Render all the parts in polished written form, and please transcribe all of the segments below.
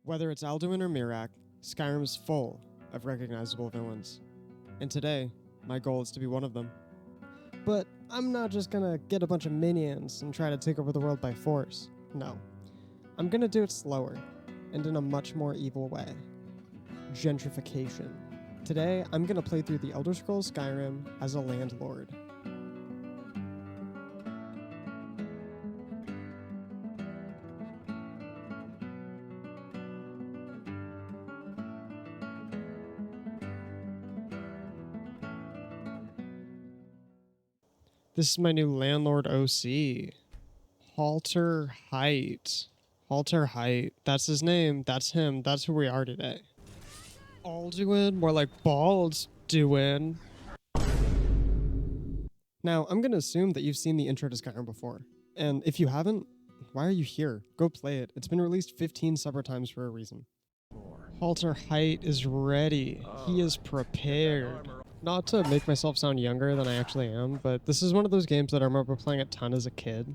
Whether it's Alduin or Miraak, Skyrim is full of recognizable villains. And today, my goal is to be one of them. But I'm not just gonna get a bunch of minions and try to take over the world by force. No. I'm gonna do it slower, and in a much more evil way. Gentrification. Today, I'm gonna play through the Elder Scrolls Skyrim as a landlord. This is my new landlord OC. Halter Height. Halter Height. That's his name. That's him. That's who we are today. Alduin, more like Baldduin. Now, I'm gonna assume that you've seen the intro to Skyrim before. And if you haven't, why are you here? Go play it. It's been released 15 separate times for a reason. Halter Height is ready. He is prepared. Not to make myself sound younger than I actually am, but this is one of those games that I remember playing a ton as a kid.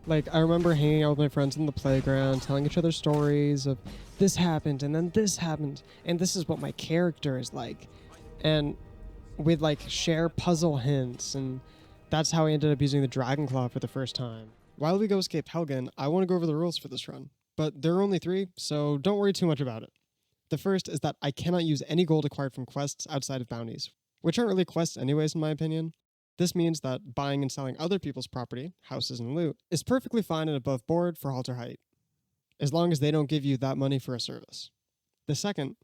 Like, I remember hanging out with my friends in the playground, telling each other stories of this happened, and then this happened, and this is what my character is like. And we'd, like, share puzzle hints, and that's how I ended up using the Dragon Claw for the first time. While we go escape Helgen, I want to go over the rules for this run. But there are only 3, so don't worry too much about it. The first is that I cannot use any gold acquired from quests outside of bounties, which aren't really quests anyways in my opinion. This means that buying and selling other people's property, houses and loot, is perfectly fine and above board for Halter Height, as long as they don't give you that money for a service. The second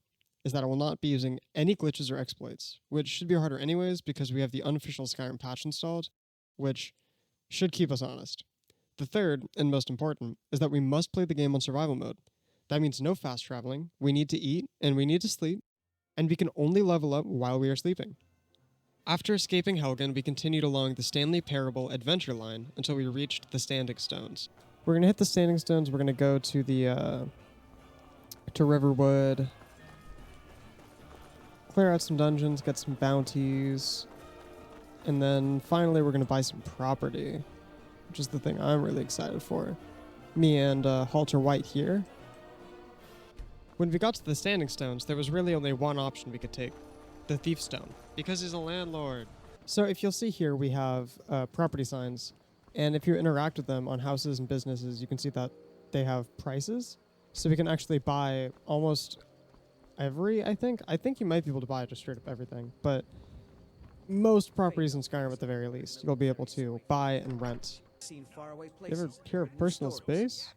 is that I will not be using any glitches or exploits, which should be harder anyways because we have the unofficial Skyrim patch installed, which should keep us honest. The third, and most important, is that we must play the game on survival mode. That means no fast traveling, we need to eat, and we need to sleep, and we can only level up while we are sleeping. After escaping Helgen, we continued along the Stanley Parable adventure line until we reached the Standing Stones. We're going to hit the Standing Stones, we're going to go to the, to Riverwood, clear out some dungeons, get some bounties, and then finally we're going to buy some property, which is the thing I'm really excited for. Me and Halter White here. When we got to the Standing Stones, there was really only one option we could take, the Thief Stone, because he's a landlord. So if you'll see here, we have property signs, and if you interact with them on houses and businesses, you can see that they have prices. So we can actually buy almost every, I think you might be able to buy just straight up everything, but most properties in Skyrim at the very least, you'll be able to buy and rent. You ever hear of personal space?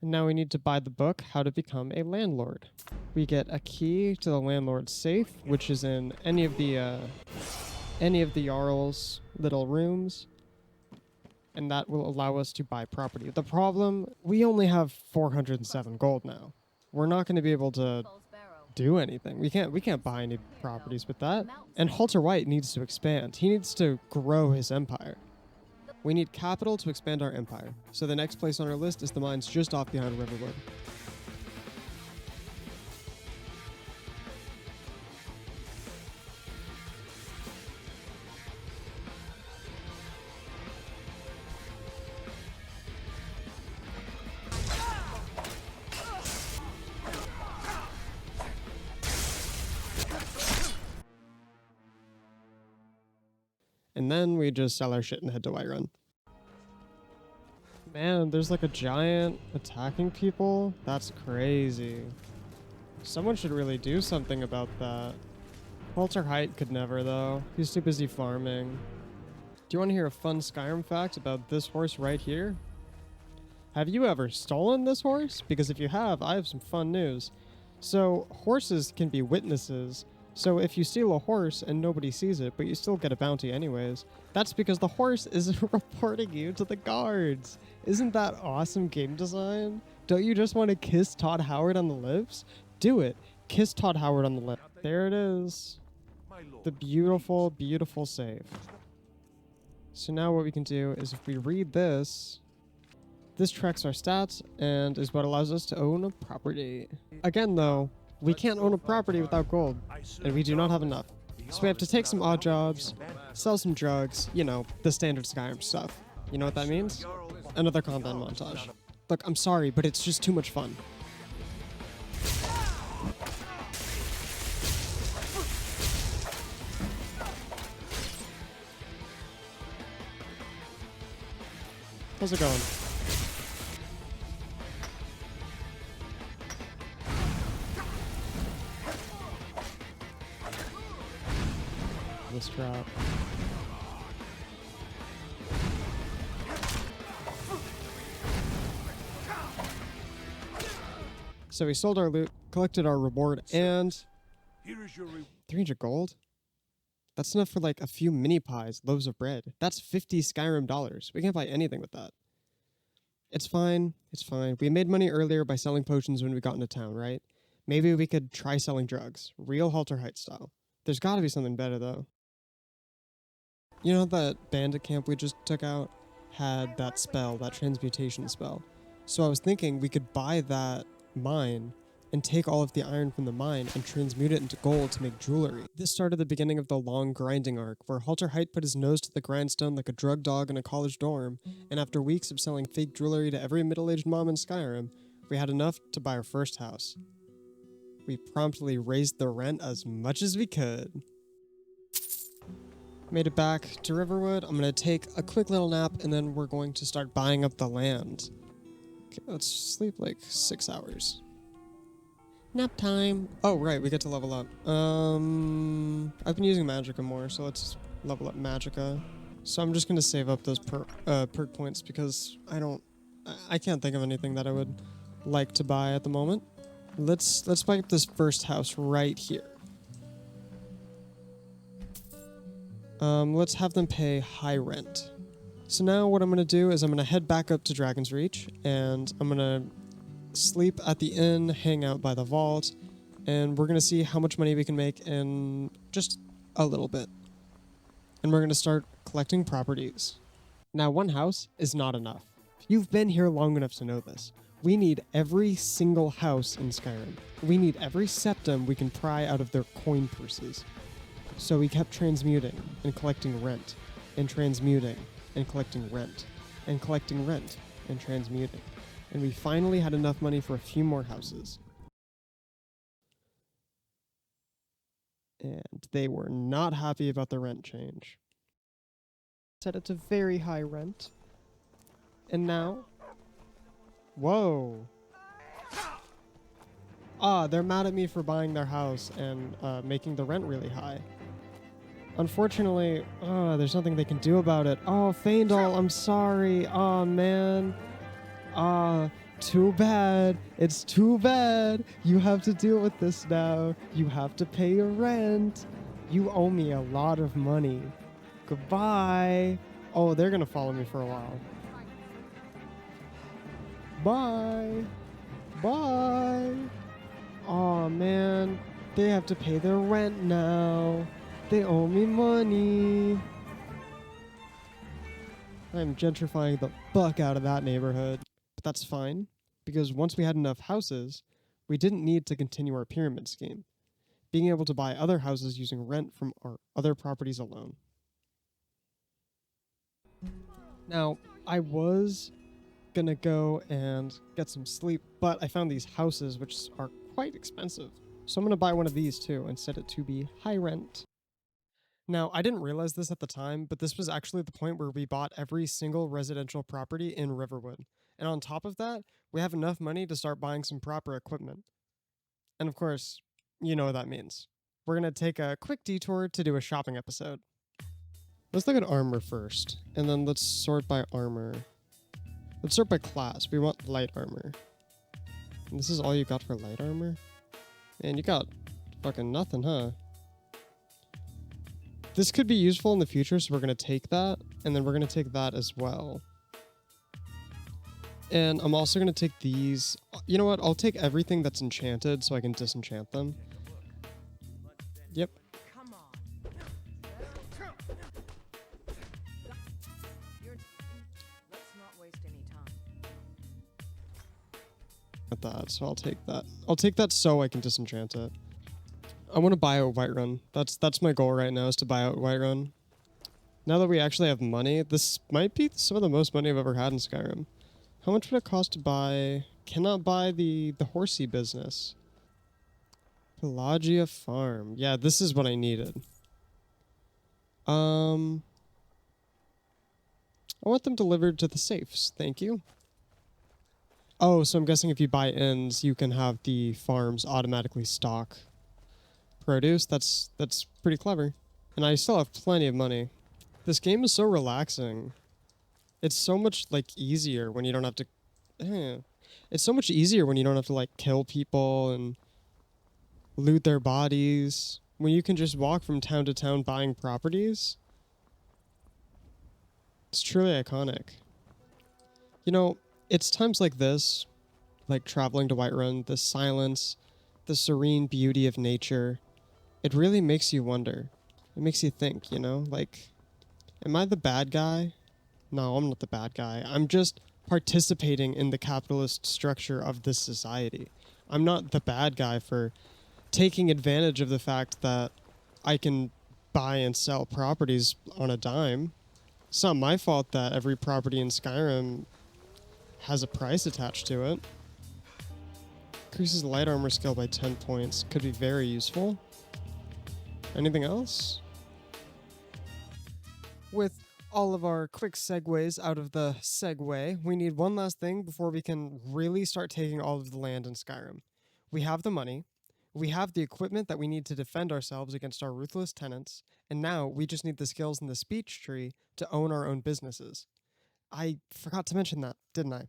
And now we need to buy the book, How to Become a Landlord. We get a key to the landlord's safe, which is in any of the Jarl's little rooms, and that will allow us to buy property. The problem, we only have 407 gold now. We're not going to be able to do anything. We can't buy any properties with that. And Halter White needs to expand. He needs to grow his empire. We need capital to expand our empire, so the next place on our list is the mines just off behind Riverwood. And then we just sell our shit and head to Whiterun. Man, there's like a giant attacking people? That's crazy. Someone should really do something about that. Halter Height could never though. He's too busy farming. Do you want to hear a fun Skyrim fact about this horse right here? Have you ever stolen this horse? Because if you have, I have some fun news. So, horses can be witnesses. So if you steal a horse and nobody sees it, but you still get a bounty anyways, that's because the horse is reporting you to the guards. Isn't that awesome game design? Don't you just want to kiss Todd Howard on the lips? Do it. Kiss Todd Howard on the lips. There it is. The beautiful, beautiful save. So now what we can do is if we read this, this tracks our stats and is what allows us to own a property. Again though, we can't own a property without gold, and we do not have enough. So we have to take some odd jobs, sell some drugs, you know, the standard Skyrim stuff. You know what that means? Another content montage. Look, I'm sorry, but it's just too much fun. How's it going? This drop. So we sold our loot, collected our reward, and 300 gold? That's enough for like a few mini pies, loaves of bread. That's 50 Skyrim dollars. We can't buy anything with that. It's fine. It's fine. We made money earlier by selling potions when we got into town, right? Maybe we could try selling drugs. Real Halter Heights style. There's gotta be something better, though. You know that bandit camp we just took out had that spell, that transmutation spell. So I was thinking we could buy that mine and take all of the iron from the mine and transmute it into gold to make jewelry. This started the beginning of the long grinding arc, where Halter Height put his nose to the grindstone like a drug dog in a college dorm, and after weeks of selling fake jewelry to every middle-aged mom in Skyrim, we had enough to buy our first house. We promptly raised the rent as much as we could. Made it back to Riverwood. I'm gonna take a quick little nap, and then we're going to start buying up the land. Okay, let's sleep like 6 hours. Nap time. Oh, right, we get to level up. I've been using Magicka more, so let's level up Magicka. So I'm just gonna save up those perk points because I can't think of anything that I would like to buy at the moment. Let's buy up this first house right here. Let's have them pay high rent. So now what I'm gonna do is I'm gonna head back up to Dragon's Reach, and I'm gonna sleep at the inn, hang out by the vault, and we're gonna see how much money we can make in just a little bit. And we're gonna start collecting properties. Now, one house is not enough. You've been here long enough to know this. We need every single house in Skyrim. We need every septum we can pry out of their coin purses. So we kept transmuting and collecting rent, and transmuting and collecting rent, and collecting rent and transmuting. And we finally had enough money for a few more houses. And they were not happy about the rent change. Set it to very high rent. And now... Whoa! Ah, they're mad at me for buying their house and making the rent really high. Unfortunately, there's nothing they can do about it. Oh, Faendal, I'm sorry. Oh, man. Too bad. It's too bad. You have to deal with this now. You have to pay your rent. You owe me a lot of money. Goodbye. Oh, they're gonna follow me for a while. Bye. Bye. Oh man, they have to pay their rent now. They owe me money. I'm gentrifying the fuck out of that neighborhood. But that's fine, because once we had enough houses, we didn't need to continue our pyramid scheme, being able to buy other houses using rent from our other properties alone. Now, I was gonna go and get some sleep, but I found these houses which are quite expensive. So I'm gonna buy one of these too and set it to be high rent. Now, I didn't realize this at the time, but this was actually the point where we bought every single residential property in Riverwood. And on top of that, we have enough money to start buying some proper equipment. And of course, you know what that means. We're gonna take a quick detour to do a shopping episode. Let's look at armor first, and then let's sort by armor. Let's sort by class. We want light armor. And this is all you got for light armor? Man, you got fucking nothing, huh? This could be useful in the future, so we're going to take that, and then we're going to take that as well. And I'm also going to take these. You know what? I'll take everything that's enchanted so I can disenchant them. Yep. At that, so I'll take that. I'll take that so I can disenchant it. I want to buy out Whiterun. That's my goal right now, is to buy out Whiterun. Now that we actually have money, this might be some of the most money I've ever had in Skyrim. How much would it cost to buy? Cannot buy the horsey business. Pelagia Farm. Yeah, this is what I needed. I want them delivered to the safes. Thank you. Oh, so I'm guessing if you buy ends, you can have the farms automatically stock produce. That's pretty clever. And I still have plenty of money. This game is so relaxing. It's so much like easier when you don't have to it's so much easier when you don't have to like kill people and loot their bodies. When you can just walk from town to town buying properties. It's truly iconic. You know, it's times like this, like traveling to Whiterun, the silence, the serene beauty of nature, it really makes you wonder. It makes you think, you know? Like, am I the bad guy? No, I'm not the bad guy. I'm just participating in the capitalist structure of this society. I'm not the bad guy for taking advantage of the fact that I can buy and sell properties on a dime. It's not my fault that every property in Skyrim has a price attached to it. Increases light armor skill by 10 points. Could be very useful. Anything else? With all of our quick segues out of the segue, we need one last thing before we can really start taking all of the land in Skyrim. We have the money, we have the equipment that we need to defend ourselves against our ruthless tenants, and now we just need the skills in the speech tree to own our own businesses. I forgot to mention that, didn't I?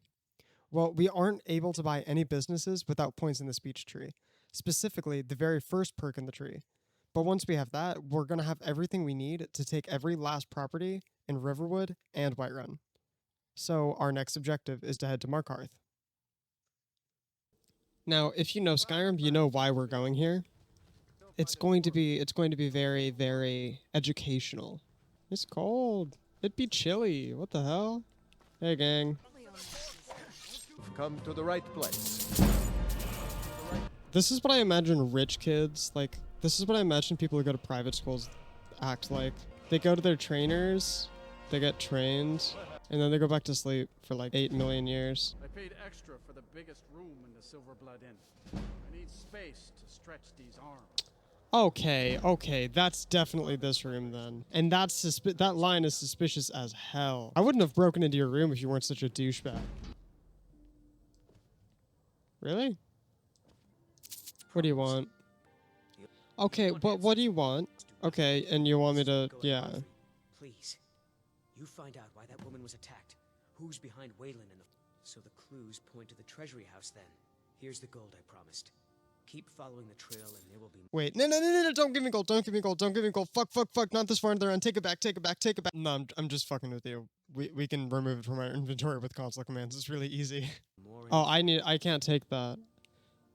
Well, we aren't able to buy any businesses without points in the speech tree, specifically the very first perk in the tree. But once we have that, we're going to have everything we need to take every last property in Riverwood and Whiterun. So our next objective is to head to Markarth. Now, if you know Skyrim, you know why we're going here. It's going to be very, very educational. It's cold. It'd be chilly. What the hell? Hey, gang. You've come to the right place. This is what I imagine rich kids, like, this is what I imagine people who go to private schools act like. They go to their trainers, they get trained, and then they go back to sleep for like 8 million years. I paid extra for the biggest room in the Silver Blood Inn. I need space to stretch these arms. Okay, that's definitely this room then. And that line is suspicious as hell. I wouldn't have broken into your room if you weren't such a douchebag. Really? What do you want? Okay, but what do you want? Okay, and you want me to, yeah. Please, you find out why that woman was attacked. Who's behind Waylon and the... So the clues point to the treasury house then. Here's the gold I promised. Keep following the trail and there will be... Wait, no, don't give me gold, don't give me gold, don't give me gold. Fuck, not this far in the round. Take it back. No, I'm just fucking with you. We can remove it from our inventory with console commands. It's really easy. Oh, I can't take that.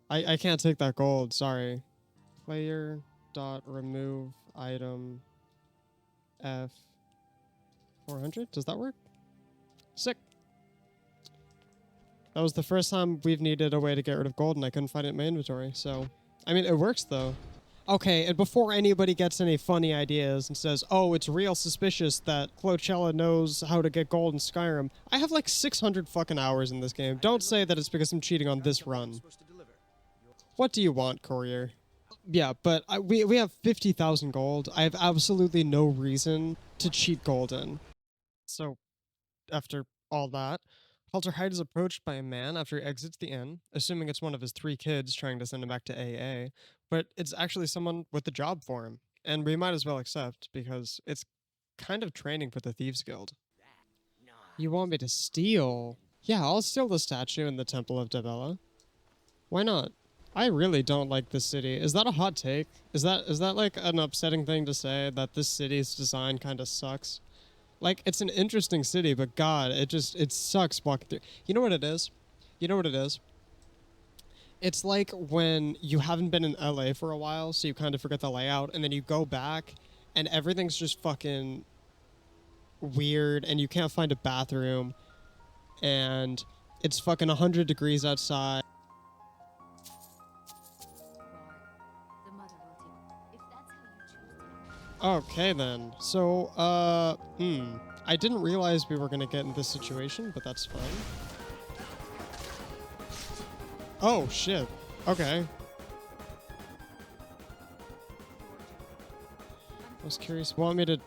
I can't take that gold, sorry. Player dot remove item F 400. Does that work? Sick. That was the first time we've needed a way to get rid of gold and I couldn't find it in my inventory, so... I mean, it works though. Okay, and before anybody gets any funny ideas and says, oh, it's real suspicious that Clochella knows how to get gold in Skyrim, I have like 600 fucking hours in this game. Don't say that it's because I'm cheating on this run. What do you want, Courier? Yeah, but we have 50,000 gold. I have absolutely no reason to cheat gold in. So, after all that, Halter Hyde is approached by a man after he exits the inn, assuming it's one of his 3 kids trying to send him back to AA, but it's actually someone with a job for him, and we might as well accept, because it's kind of training for the Thieves Guild. You want me to steal? Yeah, I'll steal the statue in the Temple of Dabella. Why not? I really don't like this city. Is that a hot take? Is that like an upsetting thing to say, that this city's design kind of sucks? Like, it's an interesting city, but God, it sucks walking through. You know what it is? It's like when you haven't been in LA for a while, so you kind of forget the layout, and then you go back, and everything's just fucking weird, and you can't find a bathroom, and it's fucking 100 degrees outside. Okay then, so, I didn't realize we were gonna get in this situation, but that's fine. Oh, shit. Okay. I was curious. You want me to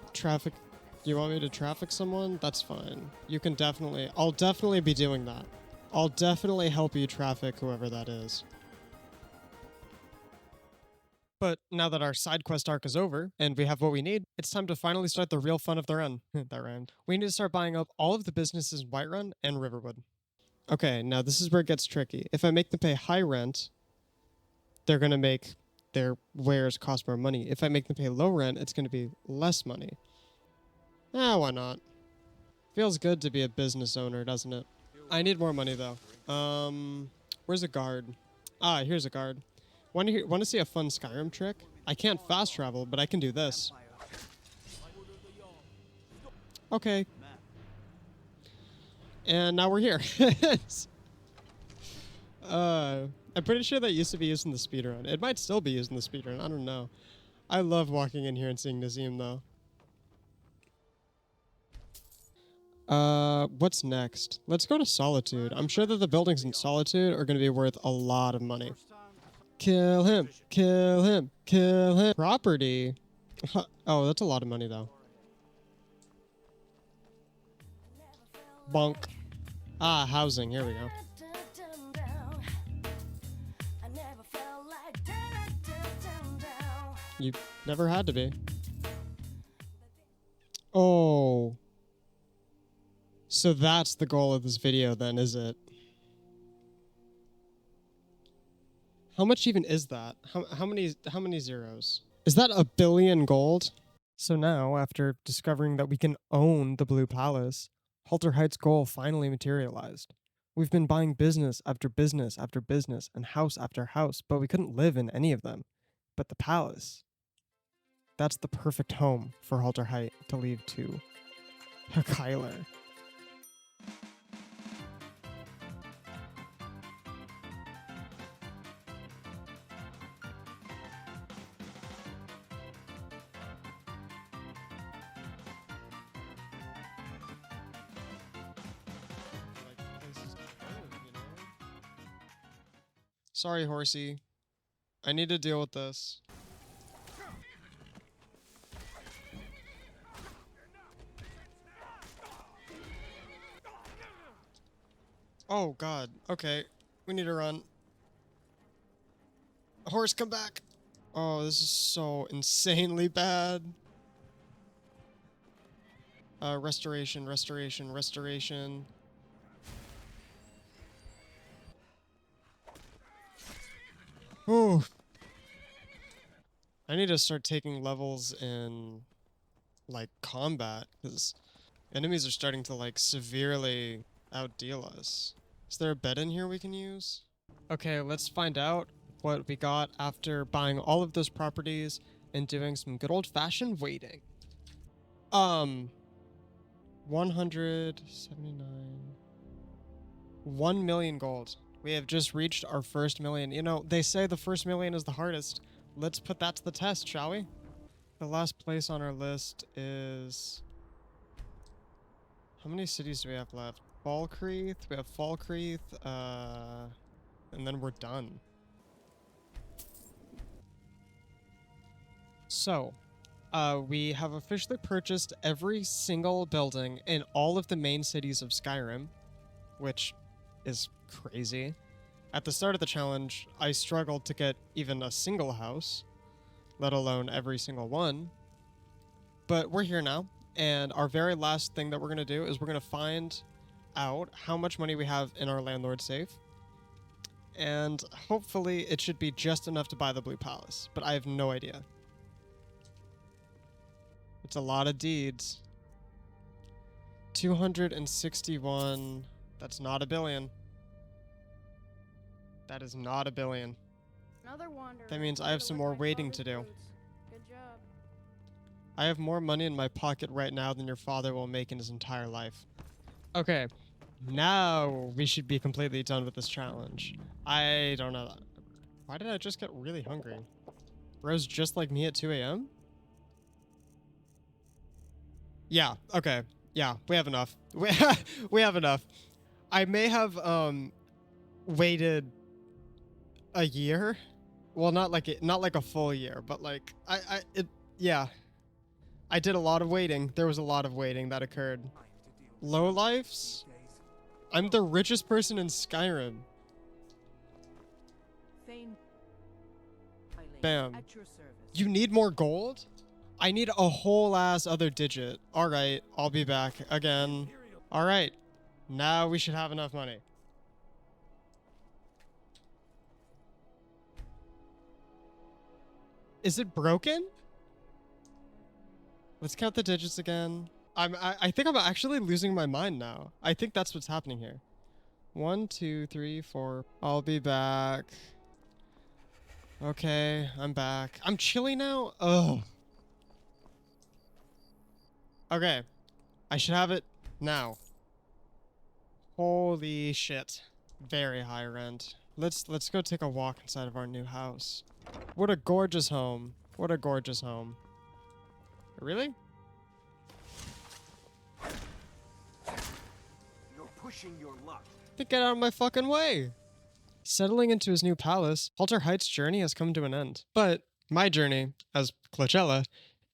traffic someone? That's fine. You can definitely... I'll definitely be doing that. I'll definitely help you traffic whoever that is. But now that our side quest arc is over, and we have what we need, it's time to finally start the real fun of the run. That rhymed. We need to start buying up all of the businesses in Whiterun and Riverwood. Okay, now this is where it gets tricky. If I make them pay high rent, they're going to make their wares cost more money. If I make them pay low rent, it's going to be less money. Why not? Feels good to be a business owner, doesn't it? I need more money, though. Where's a guard? Ah, here's a guard. Want to see a fun Skyrim trick? I can't fast travel, but I can do this. Okay. And now we're here. I'm pretty sure that used to be used in the speedrun. It might still be used in the speedrun. I don't know. I love walking in here and seeing Nazim, though. What's next? Let's go to Solitude. I'm sure that the buildings in Solitude are going to be worth a lot of money. Kill him! Kill him! Kill him! Property? Oh, that's a lot of money, though. Bonk. Ah, housing. Here we go. You never had to be. Oh. So that's the goal of this video then, is it? How much even is that? How many zeros? Is that 1 billion gold? So now, after discovering that we can own the Blue Palace, Halter Heights' goal finally materialized. We've been buying business after business after business and house after house, but we couldn't live in any of them. But the palace, that's the perfect home for Halter Height to leave to Kyler. Sorry, horsey. I need to deal with this. Oh, God. Okay. We need to run. Horse, come back. Oh, this is so insanely bad. Restoration, restoration, restoration. Oh. I need to start taking levels in, like, combat, because enemies are starting to, like, severely outdeal us. Is there a bed in here we can use? Okay, let's find out what we got after buying all of those properties and doing some good old-fashioned waiting. 179. 1 million gold. We have just reached our first million. You know, they say the first million is the hardest. Let's put that to the test, shall we? The last place on our list is... How many cities do we have left? Falkreath. We have Falkreath, and then we're done. So, we have officially purchased every single building in all of the main cities of Skyrim, which is crazy. At the start of the challenge, I struggled to get even a single house, let alone every single one. But we're here now, and our very last thing that we're going to do is we're going to find out how much money we have in our landlord safe. And hopefully it should be just enough to buy the Blue Palace, but I have no idea. It's a lot of deeds. 261. That's not 1 billion. That is not 1 billion. Another wanderer. That means I have some more waiting to do. Good job. I have more money in my pocket right now than your father will make in his entire life. Okay, now we should be completely done with this challenge. I don't know. Why did I just get really hungry? Rose just like me at 2 a.m.? Yeah, okay. Yeah, we have enough. We have enough. I may have waited a year. Well, not like a full year, but like yeah. I did a lot of waiting. There was a lot of waiting that occurred. Lowlifes? I'm the richest person in Skyrim. Bam. At your service. You need more gold? I need a whole ass other digit. Alright, I'll be back again. Alright, now we should have enough money. Is it broken? Let's count the digits again. I think I'm actually losing my mind now. I think that's what's happening here. 1, 2, 3, 4. I'll be back. Okay, I'm back. I'm chilly now? Ugh. Okay. I should have it now. Holy shit. Very high rent. Let's go take a walk inside of our new house. What a gorgeous home. What a gorgeous home. Really? You're pushing your luck. Get out of my fucking way. Settling into his new palace, Halter Heights' journey has come to an end. But my journey, as Clochella,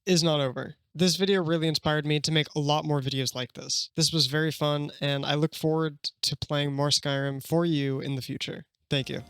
is not over. This video really inspired me to make a lot more videos like this. This was very fun, and I look forward to playing more Skyrim for you in the future. Thank you.